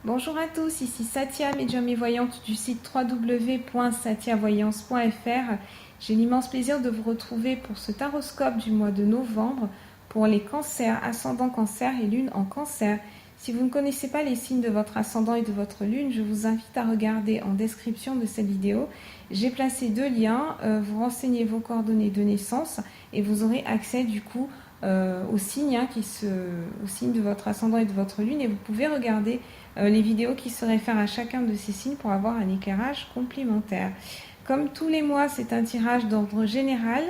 Bonjour à tous, ici Satia, médium et voyante du site www.satiavoyance.fr. J'ai l'immense plaisir de vous retrouver pour ce taroscope du mois de novembre pour les cancers, ascendant cancer et lune en cancer. Si vous ne connaissez pas les signes de votre ascendant et de votre lune, je vous invite à regarder en description de cette vidéo. J'ai placé deux liens, vous renseignez vos coordonnées de naissance et vous aurez accès du coup aux signes, aux signes de votre ascendant et de votre lune, et vous pouvez regarder les vidéos qui se réfèrent à chacun de ces signes pour avoir un éclairage complémentaire. Comme tous les mois, c'est un tirage d'ordre général.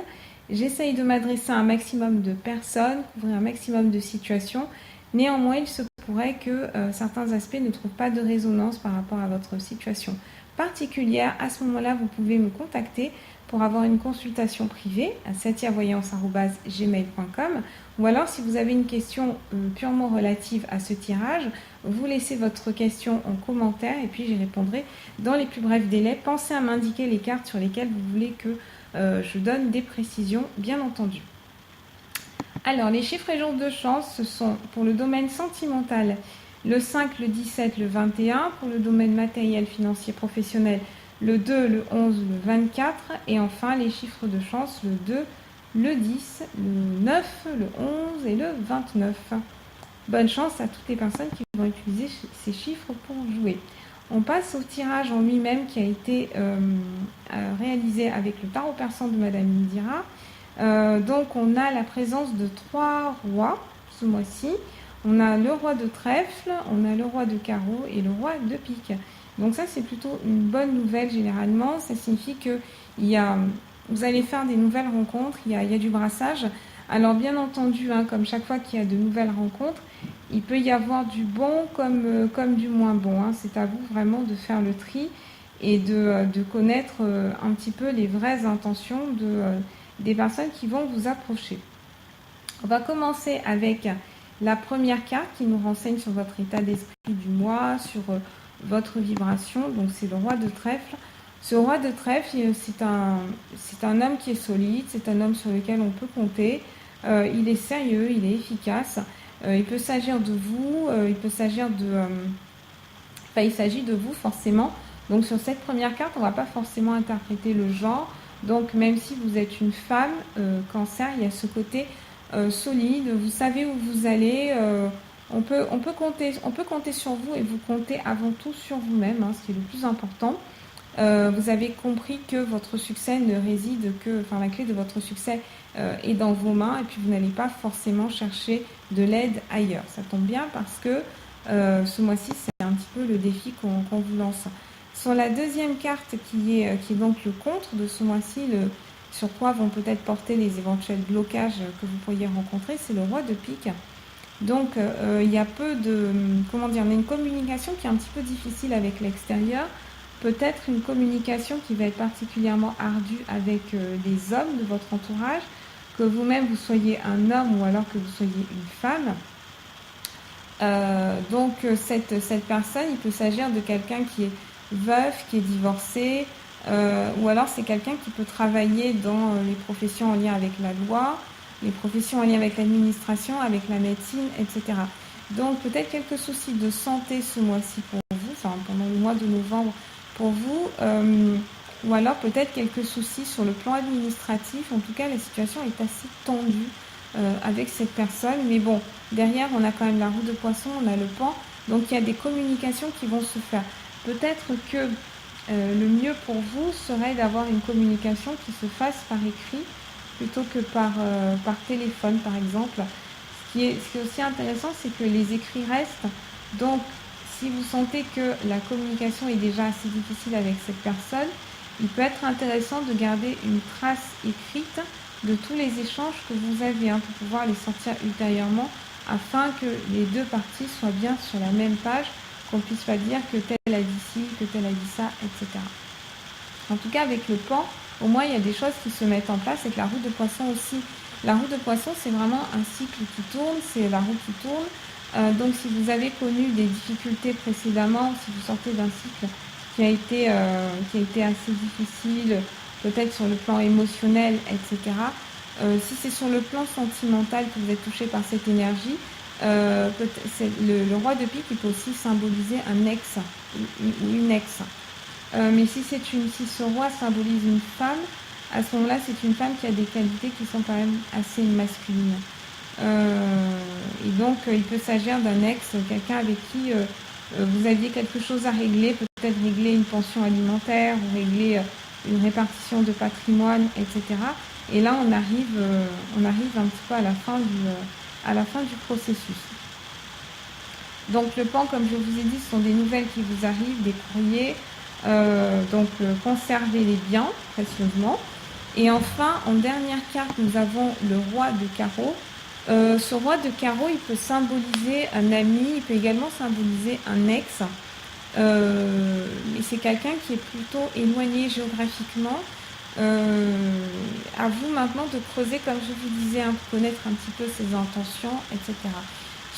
J'essaye de m'adresser à un maximum de personnes, couvrir un maximum de situations. Néanmoins, il se pourrait que certains aspects ne trouvent pas de résonance par rapport à votre situation particulière. À ce moment-là, vous pouvez me contacter pour avoir une consultation privée à satiavoyance@gmail.com, ou alors si vous avez une question purement relative à ce tirage, vous laissez votre question en commentaire et puis j'y répondrai dans les plus brefs délais. Pensez à m'indiquer les cartes sur lesquelles vous voulez que je donne des précisions, bien entendu. Alors, les chiffres et jours de chance, ce sont pour le domaine sentimental le 5, le 17, le 21, pour le domaine matériel, financier, professionnel, le 2, le 11, le 24, et enfin les chiffres de chance, le 2, le 10, le 9, le 11 et le 29. Bonne chance à toutes les personnes qui vont utiliser ces chiffres pour jouer. On passe au tirage en lui-même qui a été réalisé avec le tarot persan de Madame Indira. Donc on a la présence de trois rois ce mois-ci. On a le roi de trèfle, on a le roi de carreau et le roi de pique. Donc ça c'est plutôt une bonne nouvelle généralement. Ça signifie que vous allez faire des nouvelles rencontres, il y a du brassage. Alors bien entendu, comme chaque fois qu'il y a de nouvelles rencontres, il peut y avoir du bon comme du moins bon. C'est à vous vraiment de faire le tri et de connaître un petit peu les vraies intentions des personnes qui vont vous approcher. On va commencer avec la première carte qui nous renseigne sur votre état d'esprit du mois, sur votre vibration. Donc c'est le roi de trèfle. Ce roi de trèfle, c'est un homme qui est solide, c'est un homme sur lequel on peut compter. Il est sérieux, il est efficace. Il peut s'agir de vous, il s'agit de vous forcément. Donc sur cette première carte, on ne va pas forcément interpréter le genre. Donc même si vous êtes une femme, cancer, il y a ce côté solide, vous savez où vous allez, on peut compter sur vous et vous comptez avant tout sur vous-même, ce qui est le plus important. Vous avez compris que votre succès ne réside la clé de votre succès est dans vos mains et puis vous n'allez pas forcément chercher de l'aide ailleurs. Ça tombe bien parce que ce mois-ci, c'est un petit peu le défi qu'on vous lance. Sur la deuxième carte qui est donc le contre de ce mois-ci, sur quoi vont peut-être porter les éventuels blocages que vous pourriez rencontrer, c'est le roi de pique. Donc il y a on a une communication qui est un petit peu difficile avec l'extérieur, peut-être une communication qui va être particulièrement ardue avec des hommes de votre entourage, que vous-même vous soyez un homme ou alors que vous soyez une femme. Donc cette personne, il peut s'agir de quelqu'un qui est veuf, qui est divorcé, ou alors c'est quelqu'un qui peut travailler dans les professions en lien avec la loi, les professions en lien avec l'administration, avec la médecine, etc. Donc peut-être quelques soucis de santé ce mois-ci pour vous, pendant le mois de novembre pour vous, ou alors peut-être quelques soucis sur le plan administratif. En tout cas, la situation est assez tendue avec cette personne, mais bon, derrière on a quand même la roue de poisson, on a le pan, donc il y a des communications qui vont se faire. Peut-être que le mieux pour vous serait d'avoir une communication qui se fasse par écrit plutôt que par téléphone par exemple. Ce qui est aussi intéressant, c'est que les écrits restent, donc si vous sentez que la communication est déjà assez difficile avec cette personne, il peut être intéressant de garder une trace écrite de tous les échanges que vous avez pour pouvoir les sortir ultérieurement afin que les deux parties soient bien sur la même page, qu'on ne puisse pas dire que tel a dit ci, que tel a dit ça, etc. En tout cas, avec le pan, au moins il y a des choses qui se mettent en place, et que la roue de poisson aussi. La roue de poisson, c'est vraiment un cycle qui tourne, c'est la roue qui tourne. Donc si vous avez connu des difficultés précédemment, si vous sortez d'un cycle qui a été assez difficile, peut-être sur le plan émotionnel, etc. Si c'est sur le plan sentimental que vous êtes touché par cette énergie, Le roi de pique, il peut aussi symboliser un ex ou une ex. Mais si ce roi symbolise une femme, à ce moment-là, c'est une femme qui a des qualités qui sont quand même assez masculines. Et donc, il peut s'agir d'un ex, quelqu'un avec qui vous aviez quelque chose à régler, peut-être régler une pension alimentaire, ou régler une répartition de patrimoine, etc. Et là, on arrive un petit peu à la fin du processus. Donc, le pan, comme je vous ai dit, ce sont des nouvelles qui vous arrivent, des courriers. Conservez-les bien, précieusement. Et enfin, en dernière carte, nous avons le roi de carreau. Ce roi de carreau, il peut symboliser un ami, il peut également symboliser un ex. Mais c'est quelqu'un qui est plutôt éloigné géographiquement. À vous maintenant de creuser, comme je vous disais, connaître un petit peu ses intentions, etc.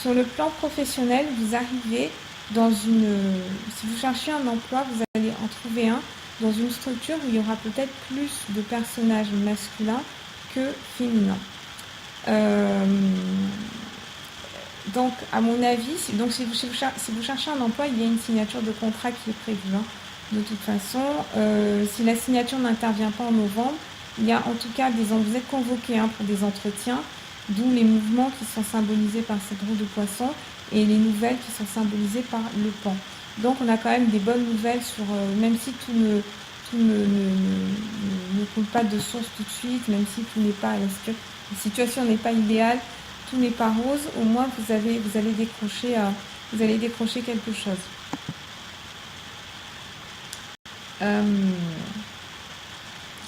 Sur le plan professionnel, vous arrivez si vous cherchez un emploi, vous allez en trouver un dans une structure où il y aura peut-être plus de personnages masculins que féminins. Donc, à mon avis, si vous cherchez un emploi, il y a une signature de contrat qui est prévue. De toute façon, si la signature n'intervient pas en novembre, il y a en tout cas vous êtes convoqué pour des entretiens, d'où les mouvements qui sont symbolisés par cette roue de poisson et les nouvelles qui sont symbolisées par le pan. Donc, on a quand même des bonnes nouvelles même si tout ne coule pas de source tout de suite, même si tout n'est pas, la situation n'est pas idéale, tout n'est pas rose, au moins vous allez décrocher quelque chose.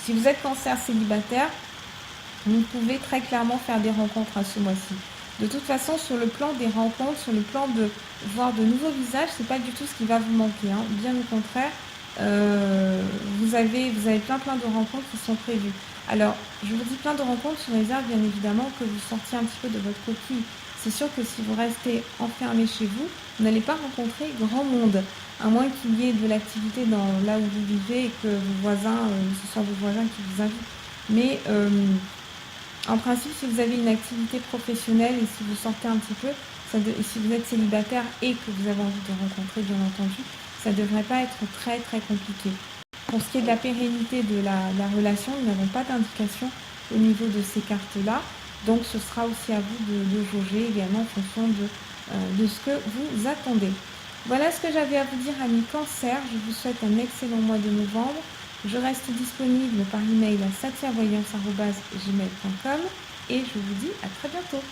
Si vous êtes cancer célibataire, vous pouvez très clairement faire des rencontres à ce mois-ci. De toute façon, sur le plan des rencontres, sur le plan de voir de nouveaux visages, c'est pas du tout ce qui va vous manquer. Bien au contraire, vous avez plein de rencontres qui sont prévues. Alors, je vous dis plein de rencontres sur réserve, bien évidemment, que vous sortiez un petit peu de votre coquille. C'est sûr que si vous restez enfermé chez vous, vous n'allez pas rencontrer grand monde, à moins qu'il y ait de l'activité là où vous vivez et que ce soit vos voisins qui vous invitent. Mais en principe, si vous avez une activité professionnelle et si vous sortez un petit peu, si vous êtes célibataire et que vous avez envie de rencontrer, bien entendu, ça ne devrait pas être très très compliqué. Pour ce qui est de la pérennité de la relation, nous n'avons pas d'indication au niveau de ces cartes-là. Donc, ce sera aussi à vous de jauger également en fonction de ce que vous attendez. Voilà ce que j'avais à vous dire, amis Cancer. Je vous souhaite un excellent mois de novembre. Je reste disponible par email à satiavoyance@gmail.com et je vous dis à très bientôt.